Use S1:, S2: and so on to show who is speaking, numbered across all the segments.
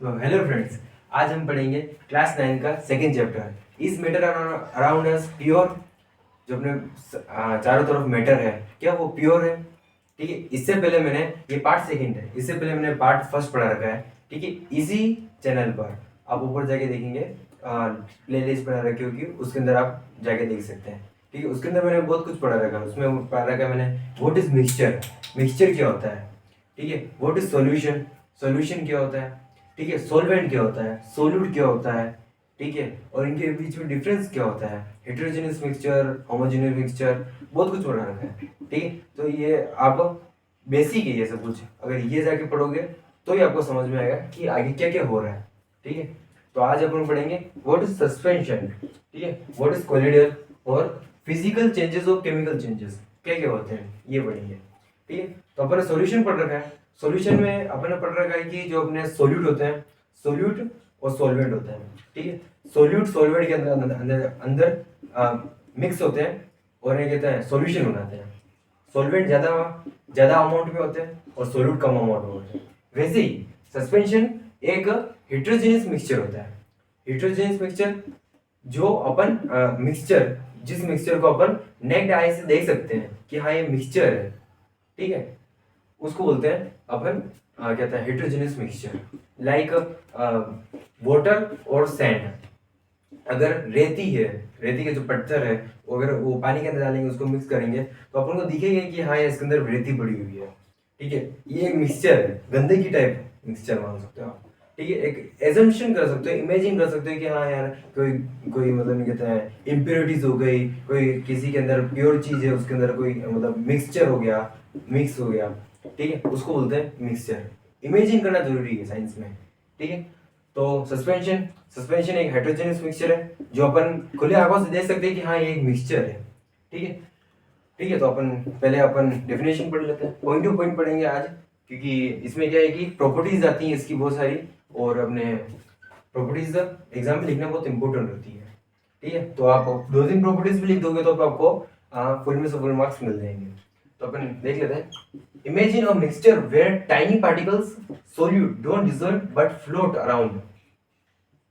S1: तो hello friends, आज हम पढ़ेंगे क्लास 9 का सेकंड चैप्टर इस मैटर अराउंड अस प्योर। जो अपने चारों तरफ मैटर है, क्या वो प्योर है? ठीक है। इससे पहले मैंने ये पार्ट सेकंड है, इससे पहले मैंने पार्ट फर्स्ट पढ़ा रखा है। ठीक है, इसी चैनल पर आप ऊपर जाके देखेंगे, प्ले लिस्ट बना रखी होगी, उसके अंदर आप जाके देख सकते हैं। ठीक है, उसके अंदर मैंने बहुत कुछ पढ़ा रखा है। उसमें पढ़ा रखा है मैंने व्हाट इज मिक्सचर, मिक्सचर क्या होता है। ठीक है, व्हाट इज सॉल्यूशन, सॉल्यूशन क्या होता है। ठीक है, सॉल्वेंट क्या होता है, सोल्यूट क्या होता है। ठीक है, और इनके बीच में डिफरेंस क्या होता है, हेटेरोजेनियस मिक्सचर, होमोजेनियस मिक्सचर, बहुत कुछ पढ़ा रखा है। ठीक है, तो ये आप बेसिक है ये सब कुछ, अगर ये जाके पढ़ोगे तो ही आपको समझ में आएगा कि आगे क्या क्या हो रहा है। ठीक है, तो आज अपन पढ़ेंगे व्हाट इज सस्पेंशन। ठीक है, व्हाट इज कोलिडियल और फिजिकल चेंजेस और केमिकल चेंजेस क्या क्या होते हैं, ये पढ़ेंगे। ठीक है, तो अपन ने सॉल्यूशन पढ़ रखा है। सॉल्यूशन में अपन ने पढ़ रखा है कि जो अपने सोल्यूट होते हैं, सोल्यूट और सॉल्वेंट होते हैं। ठीक है, सोल्यूट सॉल्वेंट के अंदर अंदर अंदर मिक्स होते हैं और ये कहते हैं सॉल्यूशन बनाते हैं। सॉल्वेंट ज्यादा ज्यादा अमाउंट में होते हैं और सोल्यूट कम अमाउंट में होते हैं। वैसे ही सस्पेंशन एक हेटेरोजेनियस मिक्सचर होता है। हेटेरोजेनियस मिक्सचर जो अपन मिक्सचर, जिस मिक्सचर को अपन नेक्ड आई से देख सकते हैं कि हाँ ये मिक्सचर है। ठीक है, उसको बोलते हैं अपन कहते हैं हेटेरोजेनियस मिक्सचर। लाइक वाटर और सैंड, अगर रेती है, रेती के जो पत्थर है, अगर वो पानी के अंदर डालेंगे, उसको मिक्स करेंगे तो अपन को दिखेगा कि हाँ ये इसके अंदर रेती पड़ी हुई है। ठीक है, ये एक मिक्सचर है, गंदगी टाइप मिक्सचर मान सकते हो आप। ठीक है, एक एजम्पशन कर सकते हो, इमेजिन कर सकते हो कि हाँ यार कोई कोई मतलब नहीं कहते हैं इम्प्योरिटीज हो गई, कोई किसी के अंदर प्योर चीज है, उसके अंदर कोई मतलब मिक्सचर हो गया, मिक्स हो गया। ठीक है, उसको बोलते हैं मिक्सचर। इमेजिन करना जरूरी है साइंस में। ठीक है, तो सस्पेंशन, सस्पेंशन एक हेटेरोजेनियस मिक्सचर है जो अपन खुले आंखों से देख सकते हैं कि हाँ ये एक मिक्सचर है। ठीक है। ठीक है, तो अपन पहले अपन डेफिनेशन पढ़ लेते हैं, पॉइंट टू पॉइंट पढ़ेंगे आज, क्योंकि इसमें क्या है कि प्रॉपर्टीज आती हैं इसकी बहुत सारी, और अपने प्रॉपर्टीज एग्जाम में लिखना बहुत इंपॉर्टेंट होती है। ठीक है, तो आप दो तीन प्रॉपर्टीज भी लिख दोगे तो आपको फुल में से फुल मार्क्स मिल जाएंगे। तो अपन देख लेते हैं। Imagine a mixture where tiny particles solute don't dissolve but float around.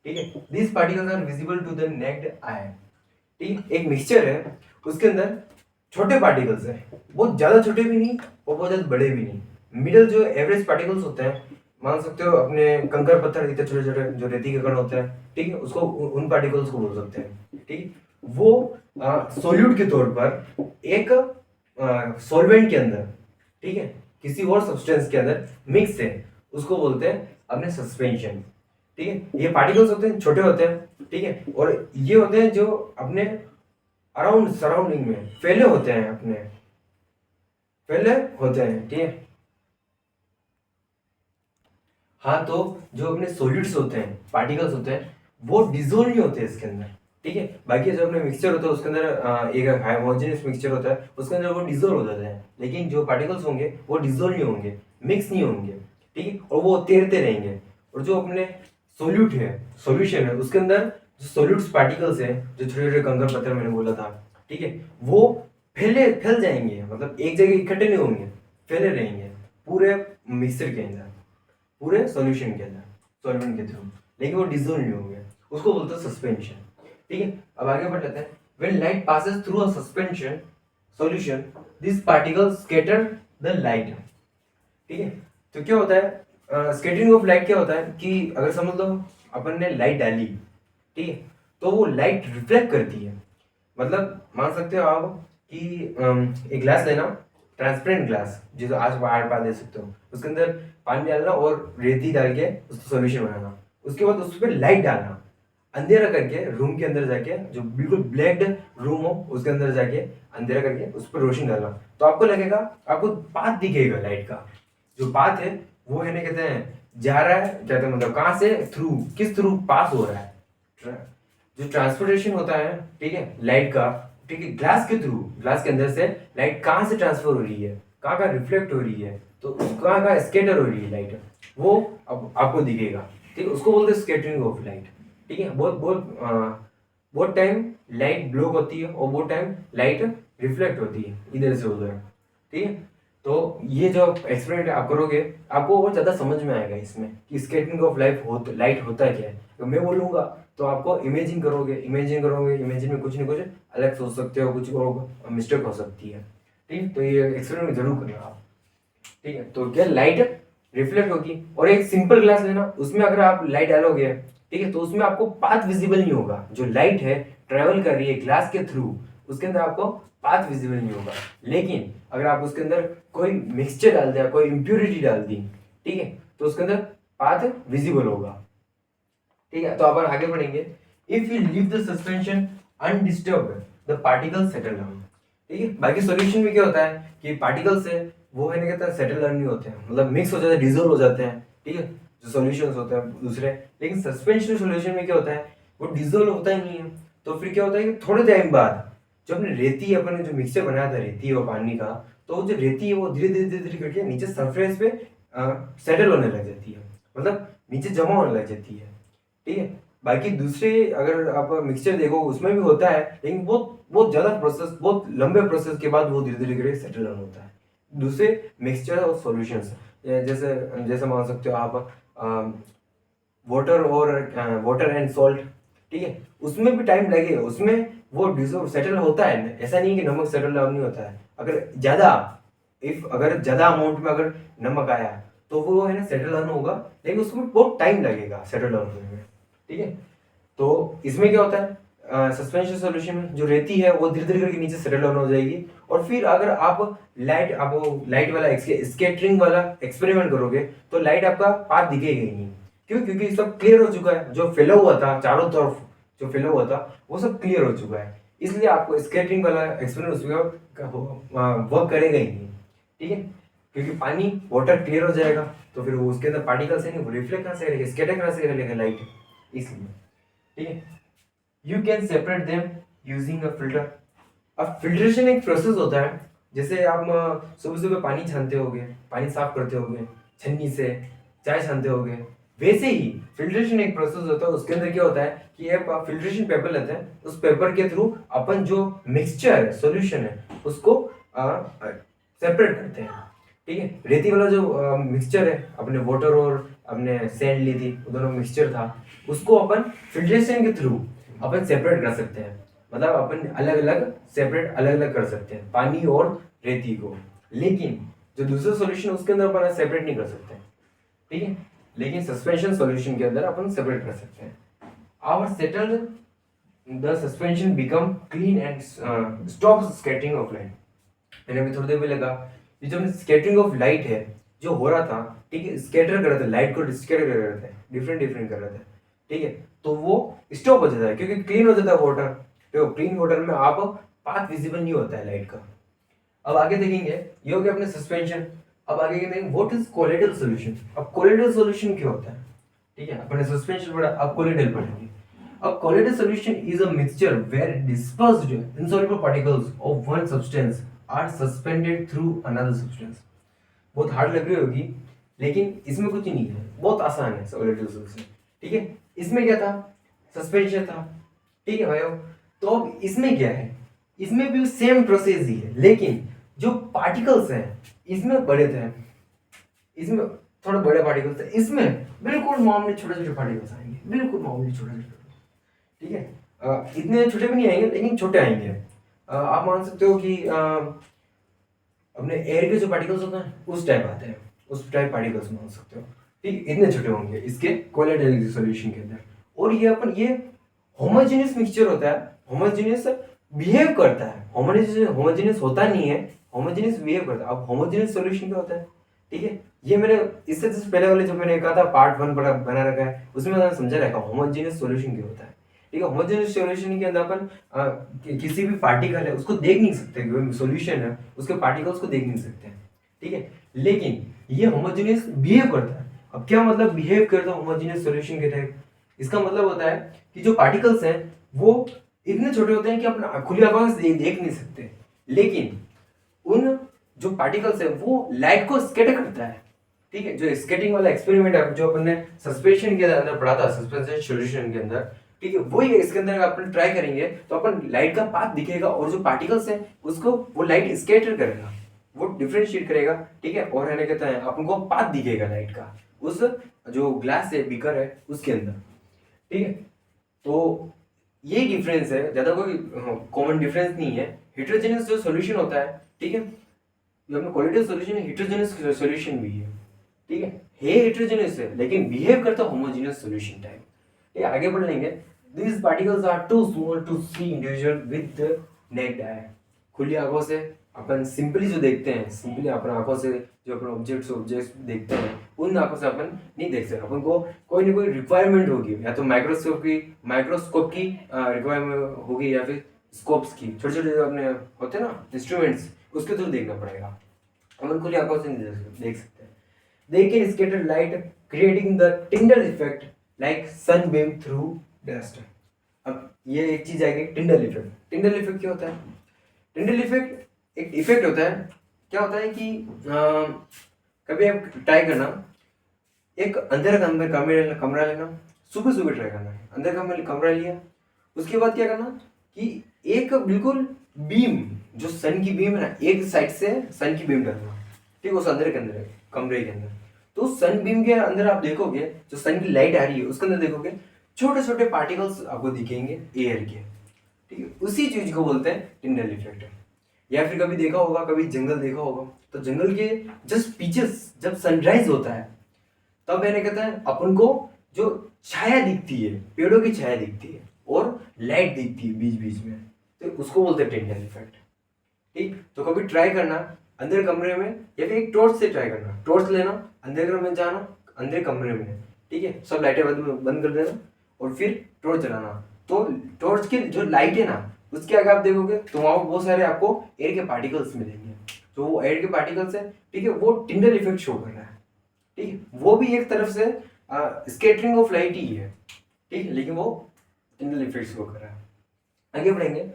S1: ठीक है, this particles are visible to the naked eye. ठीक है, एक मिक्सचर है, उसके अंदर छोटे पार्टिकल्स हैं, बहुत ज्यादा छोटे भी नहीं और बहुत ज्यादा बड़े भी नहीं, मिडल जो एवरेज पार्टिकल्स होते हैं, मान सकते हो अपने कंकर पत्थर इतने छोटे छोटे जो रेती के कण होते हैं। ठीक है, उसको उन पार्टिकल्स को बोल सकते हैं। ठीक, वो सोल्यूट के तौर पर एक सॉल्वेंट के अंदर, ठीक है, किसी और सब्सटेंस के अंदर मिक्स है, उसको बोलते हैं अपने सस्पेंशन। ठीक है, ये पार्टिकल्स होते हैं, छोटे होते हैं। ठीक है, और ये होते हैं जो अपने अराउंड सराउंडिंग में फैले होते हैं, अपने फैले होते हैं। ठीक है, हाँ, तो जो अपने सॉलिड्स होते हैं, पार्टिकल्स होते हैं, वो डिजोल्व नहीं होते इसके अंदर। ठीक है, बाकी जो अपने मिक्सचर होता है उसके अंदर एक होमोजेनियस मिक्सचर होता है, उसके अंदर वो डिजोल्व हो जाते हैं, लेकिन जो पार्टिकल्स होंगे वो डिजोल्व नहीं होंगे, मिक्स नहीं होंगे। ठीक है, और वो तैरते रहेंगे। और जो अपने सोल्यूट है, सॉल्यूशन है, उसके अंदर जो सोल्यूट्स पार्टिकल्स है, जो छोटे छोटे कंकर पत्थर मैंने बोला था, ठीक है, वो फैल जाएंगे, मतलब एक जगह इकट्ठे नहीं होंगे, फैले रहेंगे पूरे मिक्सचर के अंदर, पूरे सॉल्यूशन के अंदर, सॉल्वेंट के थ्रू, लेकिन वो डिसॉल्व नहीं होंगे, उसको बोलते हैं सस्पेंशन। ठीक है, अब आगे बढ़ लेते हैं। When light passes through a suspension solution, this particles scatter the light. ठीक है, तो क्या होता है स्कैटरिंग ऑफ लाइट? क्या होता है कि अगर समझ लो अपन ने लाइट डाली, ठीक है, तो वो लाइट रिफ्लेक्ट करती है। मतलब मान सकते हो आप कि एक ग्लास लेना, ट्रांसपेरेंट ग्लास, जिसे आज बाहर पा दे सकते हो, उसके अंदर पानी डालना और रेती डाल के उसका सॉल्यूशन बनाना, उसके बाद उस पर लाइट डालना, अंधेरा करके रूम के अंदर जाके, जो बिल्कुल ब्लैक रूम हो उसके अंदर जाके अंधेरा करके उस पर रोशनी डालना, तो आपको लगेगा, आपको पाथ दिखेगा लाइट का। जो पाथ है वो है ना, कहते हैं जा रहा है, कहते हैं मतलब कहाँ से, थ्रू, किस थ्रू पास हो रहा है, जो ट्रांसपोर्टेशन होता है, ठीक है, लाइट का, ठीक है, ग्लास के थ्रू, ग्लास के अंदर से लाइट कहाँ से ट्रांसफर हो रही है, कहाँ का रिफ्लेक्ट हो रही है, तो कहाँ का स्कैटर हो रही है लाइट, वो अब आपको दिखेगा। ठीक है, उसको बोलते हैं स्कैटरिंग ऑफ लाइट। ठीक है, बहुत बहुत बहुत टाइम लाइट ब्लॉक होती है और बहुत टाइम लाइट रिफ्लेक्ट होती है इधर से उधर। ठीक है, तो ये जो एक्सपेरिमेंट आप करोगे आपको और ज़्यादा समझ में आएगा इसमें कि स्केटिंग ऑफ लाइट होता है क्या है। तो मैं बोलूँगा तो आपको इमेजिन करोगे, इमेजिन में कुछ ना कुछ अलग सोच सकते हो, कुछ और मिस्टेक हो सकती है। ठीक है, तो ये एक्सपेरिमेंट जरूर करना आप। ठीक है, तो क्या लाइट रिफ्लेक्ट होगी और एक सिंपल ग्लास लेना, उसमें अगर आप लाइट डालोगे, ठीक है, तो उसमें आपको पाथ विजिबल नहीं होगा। जो लाइट है ट्रेवल कर रही है ग्लास के थ्रू, उसके अंदर आपको पाथ विजिबल नहीं होगा। लेकिन अगर आप उसके अंदर कोई मिक्सचर डाल दिया, कोई इम्प्योरिटी डाल दी, ठीक है, तो उसके अंदर पाथ विजिबल होगा। ठीक है, तो अपन आगे बढ़ेंगे। If you leave the suspension undisturbed the particle settle down. ठीक है, बाकी सॉल्यूशन में क्या होता है कि पार्टिकल्स है वो है ना कहता है सेटल डाउन नहीं होते हैं, मतलब मिक्स हो जाते हैं, डिजोल्व हो जाते हैं। ठीक है, जो सॉल्यूशंस होते हैं दूसरे। लेकिन सस्पेंशन सॉल्यूशन में क्या होता है, वो डिजोल्व होता ही नहीं है। तो फिर क्या होता है कि थोड़े टाइम बाद जो अपने रेती अपन ने जो मिक्सचर बनाया था रेती और पानी का, तो जो रेती है वो धीरे धीरे धीरे धीरे करके नीचे सरफेस पे सेटल होने लग जाती है, मतलब नीचे जमा होने लग जाती है। ठीक है, बाकी दूसरे अगर आप मिक्सचर देखो उसमें भी होता है, लेकिन बहुत ज्यादा प्रोसेस, बहुत लंबे प्रोसेस के बाद वो धीरे धीरे करके सेटल डाउन होता है। दूसरे मिक्सचर और सॉल्यूशंस जैसे जैसे मान सकते हो आप वाटर एंड सॉल्ट। ठीक है, उसमें भी टाइम लगेगा, उसमें वो डिजोल्व सेटल होता है। ऐसा नहीं कि नमक सेटल डाउन नहीं होता है। अगर ज्यादा अमाउंट में अगर नमक आया तो वो है ना सेटल डाउन होगा, लेकिन उसमें बहुत टाइम लगेगा सेटल डाउन होने में। ठीक है, तो इसमें क्या होता है सस्पेंशन सॉल्यूशन में जो रेती है वो धीरे धीरे करके नीचे सेटल डाउन हो जाएगी। और फिर अगर आप लाइट वाला स्केटरिंग वाला एक्सपेरिमेंट करोगे तो लाइट आपका पाथ दिखेगा ही नहीं। क्यों? क्योंकि सब क्लियर हो चुका है, जो फैला हुआ था चारों तरफ, जो फैला हुआ था वो सब क्लियर हो चुका है। इसलिए आपको स्केटरिंग वाला एक्सपेरिमेंट उसमें वर्क करेगा ही नहीं। ठीक है, क्योंकि पानी वाटर क्लियर हो जाएगा तो फिर वो उसके अंदर पार्टिकल्स है वो रिफ्लेक्ट कहाँ से करेगा, स्कैटर कहाँ से करेगा लाइट, इसलिए। ठीक है, you can separate them using a filter. अब फिल्ट्रेशन एक प्रोसेस होता है, जैसे आप सुबह सुबह पानी छानते होगे, पानी साफ करते होगे छन्नी से, चाय छानते होगे, वैसे ही फिल्ट्रेशन एक प्रोसेस होता है। उसके अंदर क्या होता है कि आप फिल्ट्रेशन पेपर लेते हैं, उस पेपर के थ्रू अपन जो मिक्सचर है, सॉल्यूशन है, उसको सेपरेट करते हैं। ठीक है, रेती वाला जो मिक्सचर है, अपने वाटर और अपने सैंड ली थी, वो दोनों मिक्सचर था, उसको अपन फिल्ट्रेशन के थ्रू अपन सेपरेट कर सकते हैं। मतलब अपन अलग अलग कर सकते हैं पानी और रेती को। लेकिन जो दूसरा सॉल्यूशन उसके अंदर अपन सेपरेट नहीं कर सकते। ठीक है, लेकिन सस्पेंशन सॉल्यूशन के अंदर अपन सेपरेट कर सकते हैं। Our settled the suspension become clean and stop scattering of light. मैंने अभी थोड़ी देर में लगा कि जो स्कैटरिंग ऑफ लाइट है जो हो रहा था, ठीक है, स्कैटर कर रहे थे, लाइट को स्कैटर कर रहे थे, डिफरेंट कर रहे थे। ठीक है, तो वो स्टॉप हो जाता है क्योंकि क्लीन हो जाता है वाटर। तो क्लीन वाटर में आप पाथ विजिबल नहीं होता है लाइट का। अब आगे देखेंगे, ये हो गया अपने सस्पेंशन। अब आगे देखेंगे व्हाट इज कोलाइडल सॉल्यूशन। अब कोलाइडल सॉल्यूशन क्या होता है? ठीक है, अपने सस्पेंशन पढ़ा, अब कोलाइडल पढ़ेंगे। अब colloidal solution is a mixture where dispersed insoluble particles of one substance are suspended through another substance। बहुत हार्ड लग रही होगी, लेकिन इसमें कुछ नहीं है, बहुत आसान है कोलाइडल सॉल्यूशन। ठीक है, इसमें क्या था? सस्पेंशन था। ठीक है भाइयों, तो अब इसमें क्या है? इसमें भी सेम प्रोसेस ही है, लेकिन जो पार्टिकल्स हैं इसमें बड़े थे, इसमें थोड़े बड़े पार्टिकल्स थे, इसमें बिल्कुल मामूली छोटे छोटे पार्टिकल्स आएंगे, बिल्कुल मामूली छोटे छोटे। ठीक है, इतने छोटे भी नहीं आएंगे लेकिन छोटे आएंगे। आप मान सकते हो कि अपने एयर के जो पार्टिकल्स होते हैं उस टाइप आते हैं, उस टाइप पार्टिकल्स मान सकते हो। ठीक, इतने छोटे होंगे इसके कोलाइडल सॉल्यूशन के अंदर। और ये होमोजेनियस मिक्सचर होता है, होमोजेनियस बिहेव करता है, होमोजेनियस होता नहीं है, होमोजेनियस बिहेव करता है। अब होमोजेनियस सॉल्यूशन क्या होता है? ठीक है, ये मैंने इससे पहले वाले जो मैंने कहा था पार्ट 1 बना रखा है, उसमें मैंने समझा रखा होमोजेनियस सॉल्यूशन क्या होता है। ठीक है, होमोजेनियस सॉल्यूशन के अंदर अपन किसी भी पार्टिकल है उसको देख नहीं सकते, सॉल्यूशन है उसके पार्टिकल्स को देख नहीं सकते। ठीक है, लेकिन ये होमोजेनियस बिहेव करता है। अब क्या मतलब बिहेव करता है होमोजेनियस सॉल्यूशन के टाइप? इसका मतलब होता है कि जो पार्टिकल्स हैं वो इतने छोटे होते हैं कि अपन खुली आंखों से देख नहीं सकते, लेकिन उन जो पार्टिकल्स है वो लाइट को स्कैटर करता है। ठीक है, जो स्कैटरिंग वाला एक्सपेरिमेंट है जो अपन ने सस्पेंशन के अंदर पढ़ा था, सस्पेंशन सॉल्यूशन के अंदर, ठीक है, वही इसके अंदर अपन ट्राई करेंगे तो अपन लाइट का पाथ दिखेगा और जो पार्टिकल्स हैं उसको वो लाइट स्कैटर करेगा। वो डिफरेंशिएट करेगा, ठीक है, और है ना कहता है अपन को पाथ दिखेगा लाइट का उस जो ग्लास है बीकर है उसके अंदर, ठीक है। तो यही डिफरेंस है, ज्यादा कोई कॉमन डिफरेंस नहीं है। हेट्रोजेनियस जो सॉल्यूशन होता है, ठीक है, जो अपना क्वालिटेटिव सॉल्यूशन है, हेट्रोजेनियस सॉल्यूशन भी है, ठीक है हेट्रोजेनियस है लेकिन बिहेव करता होमोजेनियस सॉल्यूशन टाइप। ये आगे बढ़ लेंगे। These particles are too small to see individual with the naked eye। खुली आंखों से अपन सिंपली जो देखते हैं, सिंपली अपन आंखों से जो अपन ऑब्जेक्ट्स देखते हैं उन आंखों से अपन नहीं देख सकते। अपन को कोई ना कोई रिक्वायरमेंट होगी, या तो माइक्रोस्कोप की रिक्वायरमेंट होगी, या फिर स्कोप्स की, छोटे छोटे जो अपने होते हैं ना इंस्ट्रूमेंट्स, उसके थ्रू देखना पड़ेगा। अपन खुली आंखों से नहीं देख सकते। They can scatter light, creating the Tyndall effect like sunbeam through dust। अब ये एक चीज आएगी टिंडल इफेक्ट। टिंडल इफेक्ट क्या होता है? टिंडल इफेक्ट एक इफेक्ट होता है, क्या होता है कि कभी आप ट्राई करना, एक अंदर कमरा लेना, सुबह सुबह ट्राई करना है, अंदर कमरा लिया, उसके बाद क्या करना कि एक बिल्कुल बीम, जो सन की बीम है ना, एक साइड से सन की बीम डालना, ठीक है, उस अंदर के अंदर कमरे के अंदर। तो सन बीम के अंदर आप देखोगे जो सन की लाइट आ रही है उसके अंदर देखोगे छोटे छोटे पार्टिकल्स आपको दिखेंगे एयर के, ठीक है, उसी चीज को बोलते हैं टिंडल इफेक्ट। या फिर कभी देखा होगा, कभी जंगल देखा होगा, तो जंगल के जस्ट पीछे जब सनराइज होता है तब मैंने कहता है अपन को जो छाया दिखती है, पेड़ों की छाया दिखती है और लाइट दिखती है बीच बीच में, तो उसको बोलते हैं टिंडल इफेक्ट, ठीक। तो कभी ट्राई करना अंदर कमरे में, या फिर एक टॉर्च से ट्राई करना, टॉर्च लेना, अंदर में जाना, अंदर कमरे में, ठीक है, सब लाइटें बंद कर देना और फिर टॉर्च जलाना। तो टॉर्च की जो लाइट है ना उसके आगे आप देखोगे तो वहां बहुत सारे आपको एयर के पार्टिकल्स मिलेंगे, तो वो एयर के पार्टिकल्स है, ठीक है, वो टिंडल इफेक्ट शो कर रहा है, ठीक है, वो भी एक तरफ से स्कैटरिंग ऑफ लाइट ही है, ठीक है, लेकिन वो टिंडल इफेक्ट शो कर रहा है। आगे बढ़ेंगे।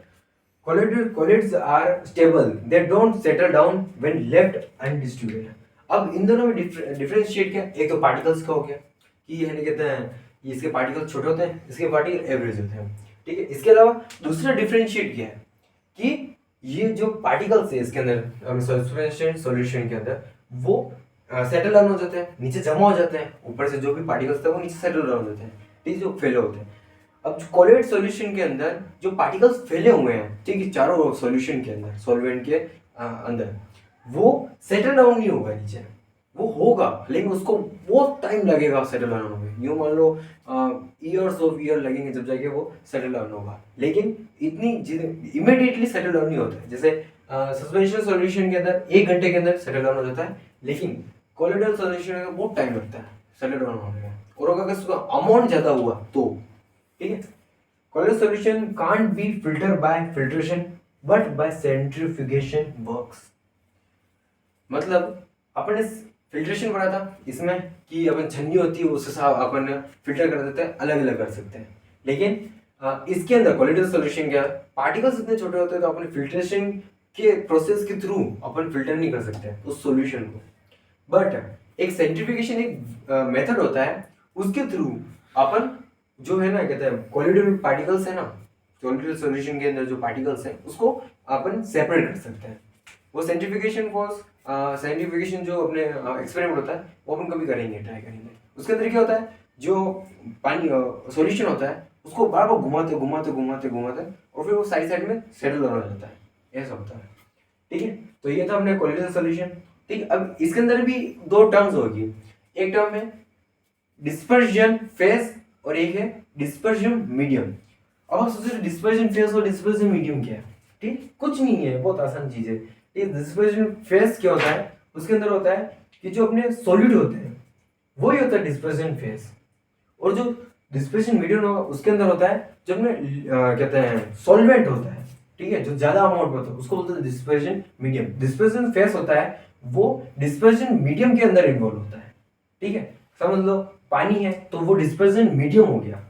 S1: Colloids are stable, they don't settle down when left undistributed। अब इन दोनों में डिफरेंशिएट क्या, एक तो पार्टिकल्स का हो गया कि ये कहते हैं इसके पार्टिकल्स छोटे होते हैं, इसके पार्टिकल एवरेज होते हैं, ठीक है। इसके अलावा दूसरा डिफरेंशिएट क्या है कि ये जो पार्टिकल्स है इसके अंदर सॉल्यूशन सॉल्यूशन के अंदर वो सेटल डाउन हो जाते हैं, नीचे जमा हो जाते हैं, ऊपर से जो भी पार्टिकल्स थे वो नीचे सेटल डाउन होते हैं, ठीक है, जो फैले होते हैं। अब कोलोइड सॉल्यूशन के अंदर जो पार्टिकल्स फैले हुए हैं, ठीक है, चारों सॉल्यूशन के अंदर, सॉल्वेंट के अंदर, वो सेटल डाउन नहीं होगा नीचे, वो होगा लेकिन उसको बहुत टाइम लगेगा सेटल डाउन होने में। यूँ मान लो ईयर्स ऑफ ईयर लगेंगे जब जाके वो सेटल डाउन होगा, लेकिन इतनी इमीडिएटली सेटल डाउन नहीं होता है। जैसे सस्पेंशन सॉल्यूशन के अंदर 1 घंटे के अंदर सेटल डाउन हो जाता है, लेकिन कोलोइडल सॉल्यूशन में बहुत टाइम लगता है सेटल डाउन होने में, और अगर उसका अमाउंट ज़्यादा हुआ तो, ठीक है। Colloidal solution can't be filter by filtration but by centrifugation works. मतलब अपन ने फिल्ट्रेशन पढ़ा था इसमें कि अपन छन्नी होती है उससे साफ अपन फिल्टर कर देते हैं, अलग अलग कर सकते हैं, लेकिन इसके अंदर कोलोइडल सॉल्यूशन क्या, पार्टिकल्स इतने छोटे होते हैं तो अपन फिल्ट्रेशन के प्रोसेस के थ्रू अपन फिल्टर नहीं कर सकते उस सॉल्यूशन को। बट एक सेंट्रीफ्यूगेशन एक मेथड होता है, उसके थ्रू अपन जो है ना कहते हैं कोलोइडल पार्टिकल्स है ना, कोलोइडल सॉल्यूशन के अंदर जो पार्टिकल्स हैं उसको अपन सेपरेट कर सकते हैं। वो सेंट्रीफ्यूगेशन जो अपने एक्सपेरिमेंट होता है वो अपन कभी करेंगे, ट्राई करेंगे। उसके अंदर क्या होता है, जो पानी सॉल्यूशन होता है उसको बार बार घुमाते घुमाते घुमाते घुमाते और फिर वो साइड में सेटल होने जाता है, ऐसा होता है, ठीक है। तो ये था अपने कोलोइडल सॉल्यूशन, ठीक है। अब इसके अंदर भी 2 टर्म्स होगी, एक टर्म है डिस्पर्जन फेज और एक है डिस्पर्जन मीडियम। अब आप सोच रहे डिस्पर्जन फेज और डिस्पर्जन मीडियम क्या है, ठीक, कुछ नहीं है, बहुत आसान चीज है। डिस्पर्जन फेज क्या होता है, उसके अंदर होता है कि जो अपने सॉलिड होते हैं वही होता है डिस्पर्जन फेज, और जो डिस्पर्जन मीडियम होगा उसके अंदर होता है जो अपने कहते हैं सॉल्वेंट होता है, ठीक है, जो ज्यादा अमाउंट में होता है उसको बोलते हैं डिस्पर्जन मीडियम। डिस्पर्जन फेज होता है वो डिस्पर्जन मीडियम के अंदर इन्वॉल्व होता है, ठीक है। समझ लो पानी है तो वो डिस्पर्जन मीडियम हो गया,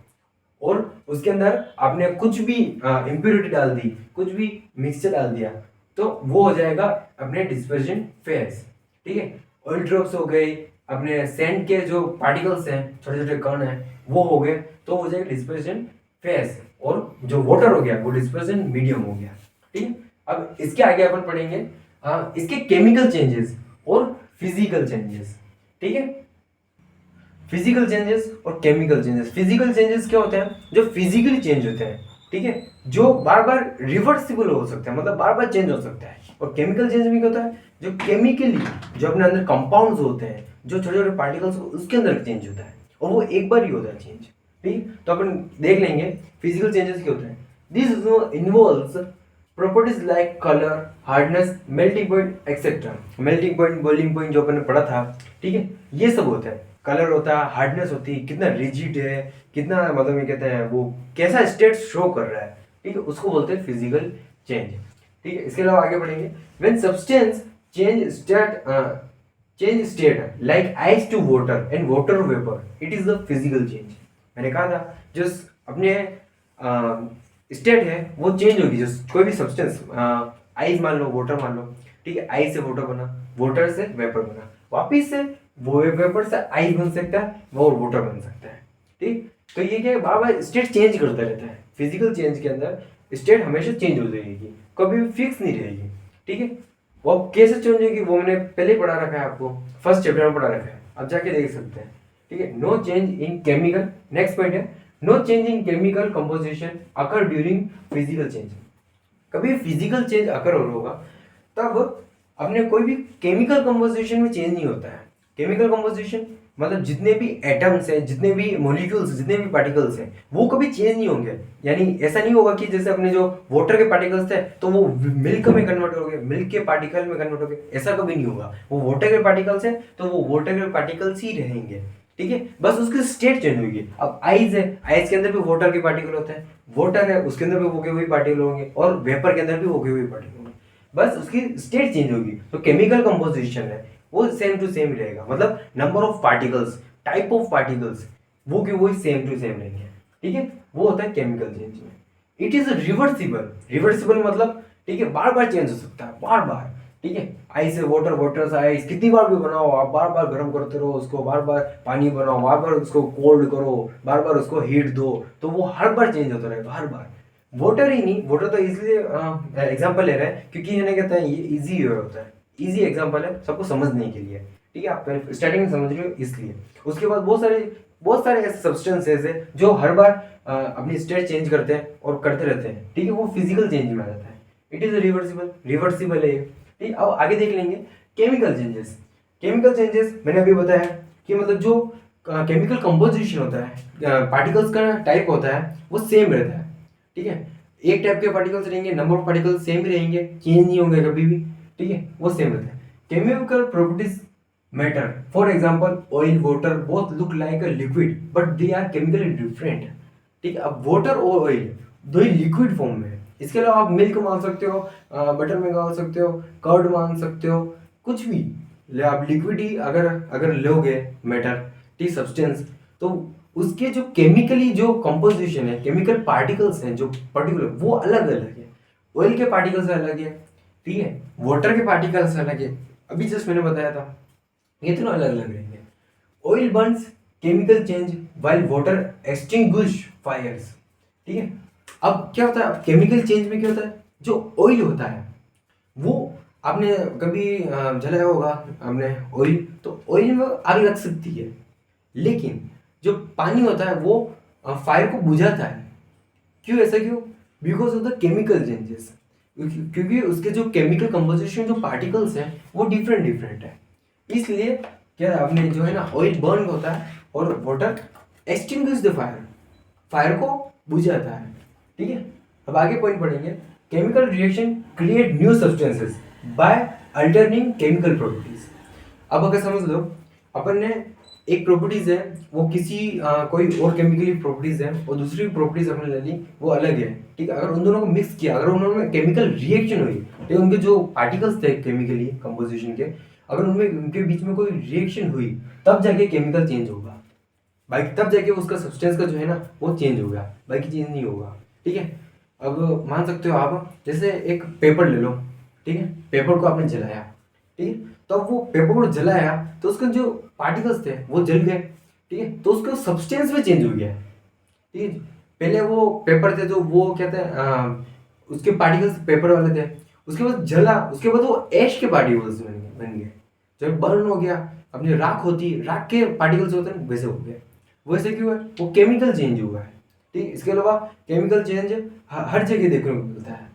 S1: और उसके अंदर आपने कुछ भी इम्प्योरिटी डाल दी, कुछ भी मिक्सचर डाल दिया तो वो हो जाएगा अपने डिस्पर्जन फेज, ठीक है। ऑयल ड्रॉप्स हो गए, अपने सैंड के जो पार्टिकल्स हैं, छोटे छोटे कण हैं, वो हो गए तो हो जाएगा डिस्पर्जन फेज, और जो वाटर हो गया वो डिस्पर्जन मीडियम हो गया, ठीक है। अब इसके आगे अपन पढ़ेंगे इसके केमिकल चेंजेस और फिजिकल चेंजेस। ठीक है, फिजिकल चेंजेस और केमिकल चेंजेस। फिजिकल चेंजेस क्या होते हैं? जो फिजिकली चेंज होते हैं, ठीक है, जो बार बार रिवर्सिबल हो सकते हैं, मतलब बार बार चेंज हो सकता है। और केमिकल चेंज में क्या होता है? जो केमिकली जो अपने अंदर कंपाउंड्स होते हैं, जो छोटे छोटे पार्टिकल्स उसके अंदर चेंज होता है, और वो एक बार ही होता है चेंज। ठीक, तो अपन देख लेंगे फिजिकल चेंजेस क्या होते हैं। This involves properties like colour, hardness, melting point etcetera. Melting point, boiling point जो अपन ने पढ़ा था, ठीक है, ये सब होता है। कलर होता है, हार्डनेस होती है, कितना रिजिड है, कितना मतलब ये कहते हैं वो कैसा स्टेट शो कर रहा है, ठीक है, उसको बोलते हैं फिजिकल चेंज। ठीक है, इसके अलावा आगे बढ़ेंगे। When substance change state like ice to water and water vapour, it is the physical change. मैंने कहा था जो अपने स्टेट है वो चेंज होगी। जो कोई भी सब्सटेंस, आइस मान लो, वाटर मान लो, ठीक है, आइस से वाटर बना, वाटर से वेपर बना, वापिस से वो वेपर से आइस बन सकता है, वो वाटर बन सकता है। ठीक, तो ये क्या है, बार बार स्टेट चेंज करता रहता है। फिजिकल चेंज के अंदर स्टेट हमेशा चेंज हो जाएगी, कभी भी फिक्स नहीं रहेगी। ठीक है, वो कैसे चेंज होगी वो मैंने पहले पढ़ा रखा है, आपको फर्स्ट चैप्टर में पढ़ा रखा है, आप जाके देख सकते हैं। ठीक है, no change in chemical, next point है no change in chemical composition occur during physical change. कभी फिजिकल चेंज अकर होगा तब अपने कोई भी केमिकल कंपोजिशन में चेंज नहीं होता है। केमिकल कंपोजिशन मतलब जितने भी एटम्स हैं, जितने भी मॉलिक्यूल्स, जितने भी पार्टिकल्स हैं, वो कभी चेंज नहीं होंगे। यानी ऐसा नहीं होगा कि जैसे अपने जो वाटर के पार्टिकल्स थे तो वो मिल्क में कन्वर्ट हो गए, मिल्क के पार्टिकल में कन्वर्ट हो गए, ऐसा कभी नहीं होगा। वो वाटर के पार्टिकल्स हैं तो वो वाटर के पार्टिकल्स ही रहेंगे। ठीक है, बस उसकी स्टेट चेंज होगी। अब आइस है, आइस के अंदर भी वाटर के पार्टिकल होते हैं, वाटर है उसके अंदर भी उगे हुए पार्टिकल होंगे, और वेपर के अंदर भी उगे हुए पार्टिकल होंगे, बस उसकी स्टेट चेंज होगी। तो केमिकल कंपोजिशन है वो सेम टू सेम रहेगा, मतलब number of particles, type of particles वो की वही सेम टू सेम रहेंगे। ठीक है, वो होता है केमिकल चेंज में। It is reversible. रिवर्सिबल मतलब ठीक है, बार बार चेंज हो सकता है, बार बार। ठीक है, आइस से वाटर, वाटर से आइस, कितनी बार भी बनाओ आप, बार बार गर्म करते रहो उसको, बार बार पानी बनाओ, बार बार उसको कोल्ड करो, बार बार उसको हीट दो, तो वो हर बार चेंज होता रहेगा, हर बार। वाटर ही नहीं, वाटर तो इसलिए एग्जांपल ले रहे हैं क्योंकि इन्हें कहते हैं ये इजी होता है, इजी एग्जांपल है सबको समझने के लिए। ठीक है, आप स्टार्टिंग में समझ रहे हो इसलिए। उसके बाद बहुत सारे ऐसे सब्सटेंसेस है जो हर बार अपनी स्टेट चेंज करते हैं और करते रहते हैं। ठीक है, वो फिजिकल चेंज में आ जाता है। इट इज रिवर्सिबल, रिवर्सिबल है ये। ठीक, अब आगे देख लेंगे केमिकल चेंजेस। केमिकल चेंजेस मैंने अभी बताया कि मतलब जो केमिकल कंपोजिशन होता है, पार्टिकल्स का टाइप होता है वो सेम रहता है। ठीक है, एक टाइप के पार्टिकल्स रहेंगे, नंबर ऑफ पार्टिकल्स सेम रहेंगे, चेंज नहीं होंगे कभी भी। ठीक है, वो सेम रहता है। Chemical properties matter, for example oil, water both look like a liquid but they are chemically different. ठीक है, अब वाटर और ऑयल दो ही लिक्विड फॉर्म में है। इसके अलावा आप मिल्क मान सकते हो, बटर में मान सकते हो, कर्ड मान सकते हो, कुछ भी आप लिक्विड ही अगर अगर लोगे मैटर, ठीक, सब्सटेंस, तो उसके जो केमिकली जो कंपोजिशन है, केमिकल पार्टिकल्स हैं जो पर्टिकुलर, वो अलग अलग है। ऑयल के पार्टिकल्स अलग है, ठीक है, वाटर के पार्टिकल्स अलग है, अभी जस्ट मैंने बताया था, ये तीनों अलग अलग रहेंगे। Oil burns, chemical change, while water extinguish fires. ठीक है, अब क्या होता है केमिकल चेंज में, क्या होता है जो ऑयल होता है वो आपने कभी जलाया होगा आपने ऑयल, तो ऑयल में आग लग सकती है, लेकिन जो पानी होता है वो फायर को बुझाता है। क्यों, ऐसा क्यों? Because of the chemical changes, क्योंकि उसके जो केमिकल कंपोजिशन, जो पार्टिकल्स हैं वो डिफरेंट डिफरेंट है। इसलिए क्या आपने जो है ना, ऑयल बर्न होता है और water extinguish the fire, fire को बुझाता है। ठीक है, अब आगे पॉइंट पढ़ेंगे। Chemical reaction create new substances by alternating chemical properties. अब अगर समझ लो अपन ने एक प्रॉपर्टीज है वो किसी कोई और केमिकली प्रॉपर्टीज है और दूसरी प्रॉपर्टीज हमने ले ली वो अलग है। ठीक है, अगर उन दोनों को मिक्स किया, अगर उन्होंने केमिकल रिएक्शन हुई, ठीक है, उनके जो पार्टिकल्स थे केमिकली कंपोजिशन के, अगर उनमें उनके बीच में कोई रिएक्शन हुई तब जाके केमिकल चेंज होगा, बाकी तब जाके उसका सब्सटेंस का जो है ना वो चेंज होगा, बाकी चेंज नहीं होगा। ठीक है, अब मान सकते हो आप जैसे एक पेपर ले लो, ठीक है, पेपर को आपने जलाया, ठीक है, तो अब वो पेपर को जलाया तो उसके जो पार्टिकल्स थे वो जल गए। ठीक है, तो उसका सब्सटेंस में चेंज हो गया। ठीक है, पहले वो पेपर थे तो वो क्या थे, उसके पार्टिकल्स पेपर वाले थे, उसके बाद जला, उसके बाद वो ऐश के पार्टिकल्स बन गए। जब बर्न हो गया, अपनी राख होती है, राख के पार्टिकल्स होते हैं वैसे हो गए। वैसे क्यों है? वो केमिकल चेंज हुआ है। ठीक है, इसके अलावा केमिकल चेंज हर जगह देखने को मिलता है।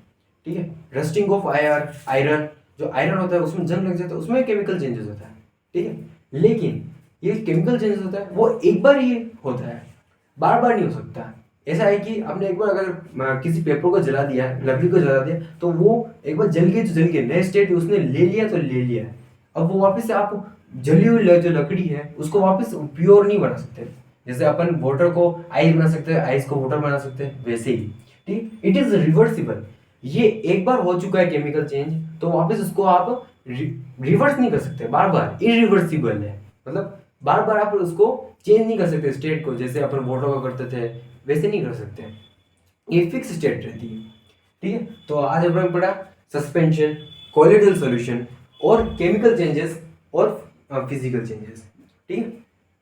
S1: ठीक है, रस्टिंग ऑफ आयरन, जो आयरन होता है उसमें जंग लग जाता है, उसमें केमिकल चेंजेस होता है। ठीक है, लेकिन ये केमिकल चेंजेस होता है वो एक बार ही होता है, बार बार नहीं हो सकता। ऐसा है कि आपने एक बार अगर किसी पेपर को जला दिया, लकड़ी को जला दिया, तो वो एक बार जल गई तो जल गई, नए स्टेट उसने ले लिया तो ले लिया। अब वो वापस से आप जली हुई जो लकड़ी है उसको वापस प्योर नहीं बना सकते। जैसे अपन वाटर को आइस बना सकते हैं, आइस को वाटर बना सकते हैं, वैसे ही। ठीक, इट इज रिवर्सिबल। ये एक बार हो चुका है केमिकल चेंज, तो वापस उसको आप रिवर्स नहीं कर सकते, बार बार इरिवर्सिबल है। मतलब बार बार आप उसको चेंज नहीं कर सकते स्टेट को, जैसे अपन वाटर को करते थे वैसे नहीं कर सकते। ये फिक्स स्टेट रहती है। ठीक है, तो आज अपन पढ़ा सस्पेंशन, कोलिडल सॉल्यूशन और केमिकल चेंजेस और फिजिकल चेंजेस। ठीक है,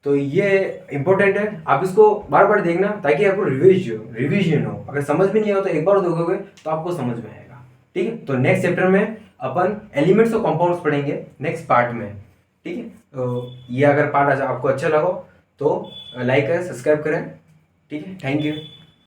S1: तो ये इंपॉर्टेंट है, आप इसको बार बार देखना ताकि आपको रिवीजन हो। अगर समझ में नहीं हो तो एक बार देखोगे तो आपको समझ में आएगा। ठीक है, तो नेक्स्ट चैप्टर में अपन एलिमेंट्स और कंपाउंड्स पढ़ेंगे नेक्स्ट पार्ट में। ठीक है, तो ये अगर पार्ट आपको अच्छा लगा तो लाइक करें, सब्सक्राइब करें। ठीक है, थैंक यू।